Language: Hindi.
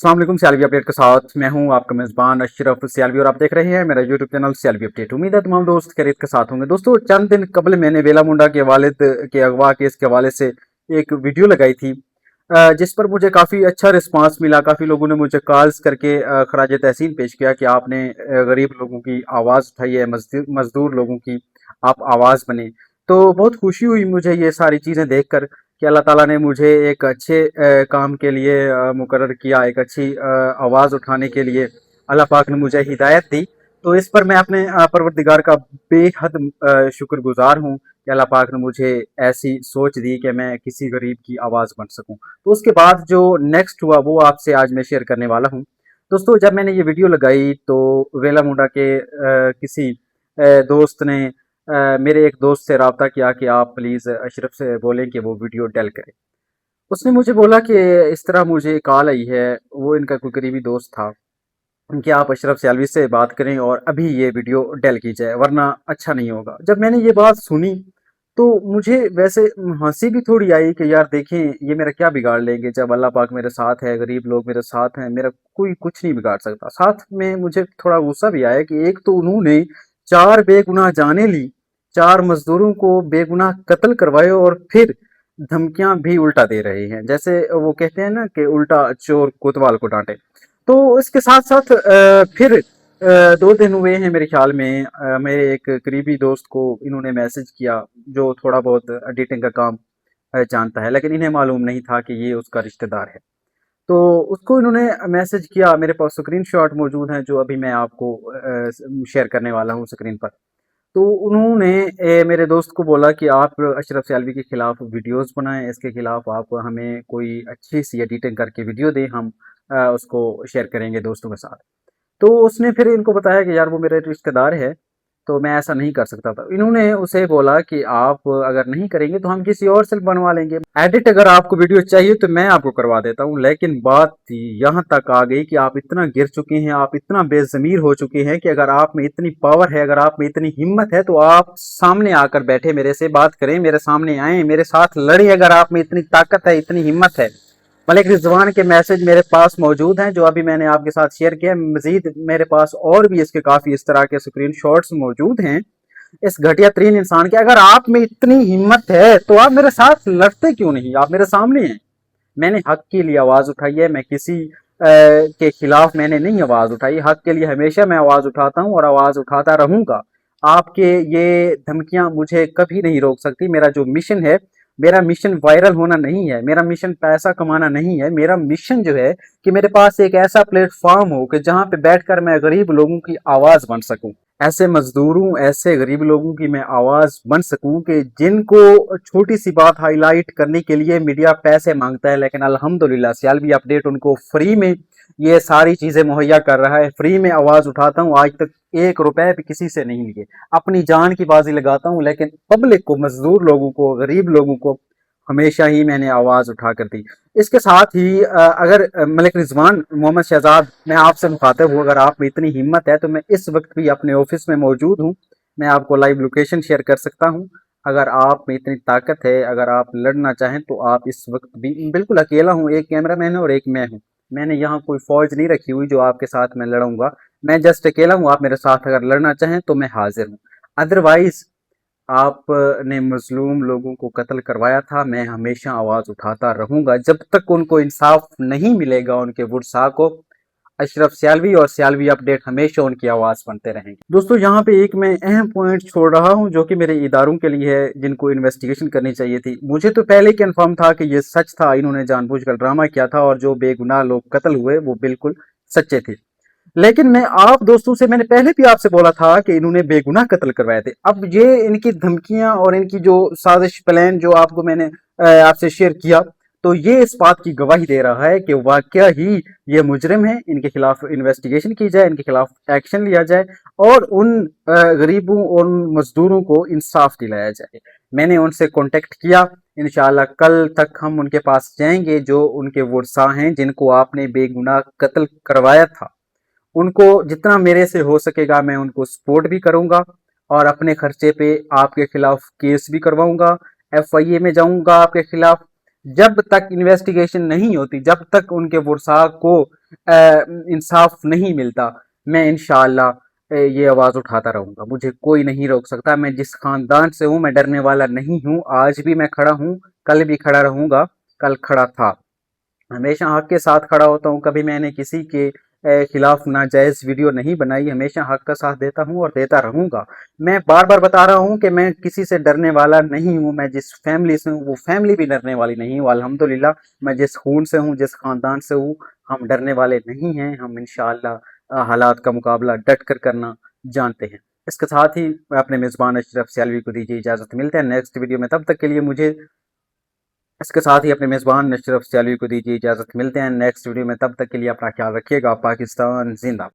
अस्सलाम वालेकुम। सियालवी अपडेट के साथ मैं हूं आपका मेज़बान अशरफ सियालवी और आप देख रहे हैं मेरा यूट्यूब चैनल सियालवी अपडेट। उम्मीद है तमाम दोस्त खैरियत के साथ होंगे। दोस्तों, चंद दिन कबल मैंने वेला मुंडा के वालिद के अगवा केस के हवाले से एक वीडियो लगाई थी, जिस पर मुझे काफ़ी अच्छा रिस्पांस मिला। काफ़ी लोगों ने मुझे कॉल्स करके खराज तहसीन पेश किया कि आपने गरीब लोगों की आवाज़ उठाई है, मजदूर लोगों की आप आवाज़ बने। तो बहुत खुशी हुई मुझे ये सारी चीज़ें देख कर कि अल्लाह ताला ने मुझे एक अच्छे काम के लिए मुकर्रर किया, एक अच्छी आवाज़ उठाने के लिए अल्लाह पाक ने मुझे हिदायत दी। तो इस पर मैं अपने परवरदिगार का बेहद शुक्रगुजार हूँ कि अल्लाह पाक ने मुझे ऐसी सोच दी कि मैं किसी गरीब की आवाज़ बन सकूँ। तो उसके बाद जो नेक्स्ट हुआ वो आपसे आज मैं शेयर करने वाला हूँ। दोस्तों, जब मैंने ये वीडियो लगाई तो वेला मुंडा के किसी दोस्त ने मेरे एक दोस्त से रब्ता किया कि आप प्लीज़ अशरफ से बोलें कि वो वीडियो डल करें। उसने मुझे बोला कि इस तरह मुझे कॉल आई है, वो इनका कोई करीबी दोस्त था, कि आप अशरफ सियालवी से बात करें और अभी ये वीडियो डल की जाए वरना अच्छा नहीं होगा। जब मैंने ये बात सुनी तो मुझे वैसे हंसी भी थोड़ी आई कि यार देखें, ये मेरा क्या बिगाड़ लेंगे जब अल्लाह पाक मेरे साथ है, गरीब लोग मेरे साथ हैं, मेरा कोई कुछ नहीं बिगाड़ सकता। साथ में मुझे थोड़ा गुस्सा भी आया कि एक तो उन्होंने चार बेगुनाह जाने ली, चार मजदूरों को बेगुनाह कत्ल करवाए और फिर धमकियां भी उल्टा दे रहे हैं। जैसे वो कहते हैं ना कि उल्टा चोर कोतवाल को डांटे। तो इसके साथ साथ फिर 2 दिन हुए हैं मेरे ख्याल में, मेरे एक करीबी दोस्त को इन्होंने मैसेज किया जो थोड़ा बहुत एडिटिंग का काम जानता है, लेकिन इन्हें मालूम नहीं था कि ये उसका रिश्तेदार है। तो उसको इन्होंने मैसेज किया, मेरे पास स्क्रीनशॉट मौजूद हैं जो अभी मैं आपको शेयर करने वाला हूँ स्क्रीन पर। तो उन्होंने मेरे दोस्त को बोला कि आप अशरफ सियालवी के खिलाफ वीडियोस बनाएं, इसके खिलाफ आप हमें कोई अच्छी सी एडिटिंग करके वीडियो दें, हम उसको शेयर करेंगे दोस्तों के साथ। तो उसने फिर इनको बताया कि यार वो मेरे रिश्तेदार है, तो मैं ऐसा नहीं कर सकता था। इन्होंने उसे बोला कि आप अगर नहीं करेंगे तो हम किसी और से बनवा लेंगे, एडिट अगर आपको वीडियो चाहिए तो मैं आपको करवा देता हूँ। लेकिन बात यहाँ तक आ गई कि आप इतना गिर चुके हैं, आप इतना बेजमीर हो चुके हैं कि अगर आप में इतनी पावर है, अगर आप में इतनी हिम्मत है तो आप सामने आकर बैठे, मेरे से बात करें, मेरे सामने आए, मेरे साथ लड़े। अगर आप में इतनी ताकत है, इतनी हिम्मत है। मलिक रिजवान के मैसेज मेरे पास मौजूद हैं जो अभी मैंने आपके साथ शेयर किया। मजीद मेरे पास और भी इसके काफी इस तरह के स्क्रीनशॉट्स मौजूद हैं इस घटिया तरीन इंसान के। अगर आप में इतनी हिम्मत है तो आप मेरे साथ लड़ते क्यों नहीं? आप मेरे सामने हैं। मैंने हक के लिए आवाज उठाई है, मैं किसी के खिलाफ मैंने नहीं आवाज उठाई। हक के लिए हमेशा मैं आवाज उठाता हूँ और आवाज उठाता रहूंगा। आपके ये धमकियां मुझे कभी नहीं रोक सकती। मेरा जो मिशन है, मेरा मिशन वायरल होना नहीं है, मेरा मिशन पैसा कमाना नहीं है। मेरा मिशन जो है कि मेरे पास एक ऐसा प्लेटफॉर्म हो कि जहां पे बैठकर मैं गरीब लोगों की आवाज बन सकूं, ऐसे मजदूरों, ऐसे गरीब लोगों की मैं आवाज बन सकूं कि जिनको छोटी सी बात हाईलाइट करने के लिए मीडिया पैसे मांगता है, लेकिन अल्हम्दुलिल्लाह सियालवी अपडेट उनको फ्री में ये सारी चीजें मुहैया कर रहा है। फ्री में आवाज उठाता हूं, आज तक 1 रुपए भी किसी से नहीं लिए। अपनी जान की बाजी लगाता हूं, लेकिन पब्लिक को, मजदूर लोगों को, गरीब लोगों को हमेशा ही मैंने आवाज उठा कर दी। इसके साथ ही अगर मलिक रिजवान मोहम्मद शहजाद, मैं आपसे मुखातिब हूँ, अगर आप में इतनी हिम्मत है तो मैं इस वक्त भी अपने ऑफिस में मौजूद हूँ। मैं आपको लाइव लोकेशन शेयर कर सकता हूँ। अगर आप में इतनी ताकत है, अगर आप लड़ना चाहें तो आप इस वक्त भी, बिल्कुल अकेला हूँ, एक कैमरामैन है और एक मैं हूँ। मैंने यहाँ कोई फौज नहीं रखी हुई जो आपके साथ मैं लड़ूंगा। मैं जस्ट अकेला हूँ। आप मेरे साथ अगर लड़ना चाहें तो मैं हाजिर हूँ। अदरवाइज आपने मजलूम लोगों को कत्ल करवाया था, मैं हमेशा आवाज उठाता रहूंगा जब तक उनको इंसाफ नहीं मिलेगा। उनके वुरसा को अशरफ सियालवी और सियालवी अपडेट हमेशा उनकी आवाज बनते रहेंगे। दोस्तों, यहाँ पे एक मैं अहम पॉइंट छोड़ रहा हूँ जो कि मेरे इदारों के लिए है, जिनको इन्वेस्टिगेशन करनी चाहिए थी। मुझे तो पहले कन्फर्म था कि ये सच था, इन्होंने जानबूझकर ड्रामा किया था और जो बेगुनाह लोग कत्ल हुए वो बिल्कुल सच्चे थे। लेकिन मैं आप दोस्तों से, मैंने पहले भी आपसे बोला था कि इन्होंने बेगुनाह कत्ल करवाए थे। अब ये इनकी धमकियां और इनकी जो साजिश प्लान जो आपको मैंने आपसे शेयर किया, तो ये इस बात की गवाही दे रहा है कि वाकया ही ये मुजरिम है। इनके खिलाफ इन्वेस्टिगेशन की जाए, इनके खिलाफ एक्शन लिया जाए और उन गरीबों और उन मजदूरों को इंसाफ दिलाया जाए। मैंने उनसे कांटेक्ट किया, इंशाल्लाह कल तक हम उनके पास जाएंगे जो उनके वर्सा हैं, जिनको आपने बेगुनाह कत्ल करवाया था। उनको जितना मेरे से हो सकेगा मैं उनको सपोर्ट भी करूंगा और अपने खर्चे पे आपके खिलाफ केस भी करवाऊंगा, एफआईए में जाऊंगा आपके खिलाफ। जब तक इन्वेस्टिगेशन नहीं होती, जब तक उनके वुरसा को इंसाफ नहीं मिलता, मैं इंशाअल्लाह ये आवाज़ उठाता रहूँगा। मुझे कोई नहीं रोक सकता। मैं जिस ख़ानदान से हूँ, मैं डरने वाला नहीं हूँ। आज भी मैं खड़ा हूँ, कल भी खड़ा रहूँगा, कल खड़ा था। हमेशा हक के साथ खड़ा होता हूँ। कभी मैंने किसी के खिलाफ नाजायज़ वीडियो नहीं बनाई। हमेशा हक का साथ देता हूँ और देता रहूँगा। मैं बार-बार बता रहा हूँ कि मैं किसी से डरने वाला नहीं हूँ। मैं जिस फैमिली से हूँ, वो फैमिली भी डरने वाली नहीं हूँ। अल्हम्दुलिल्लाह, मैं जिस खून से हूँ, जिस ख़ानदान से हूँ, हम डरने वाले नहीं हैं। हम इंशाअल्लाह हालात का मुकाबला डट कर करना जानते हैं। इसके साथ ही मैं अपने मेज़बान अशरफ सियालवी को दीजिए इजाज़त। मिलते हैं नेक्स्ट वीडियो में, तब तक के लिए मुझे इसके साथ ही अपने मेज़बान अशरफ सियालवी को दीजिए इजाज़त। मिलते हैं नेक्स्ट वीडियो में, तब तक के लिए अपना ख्याल रखिएगा। पाकिस्तान ज़िंदाबाद।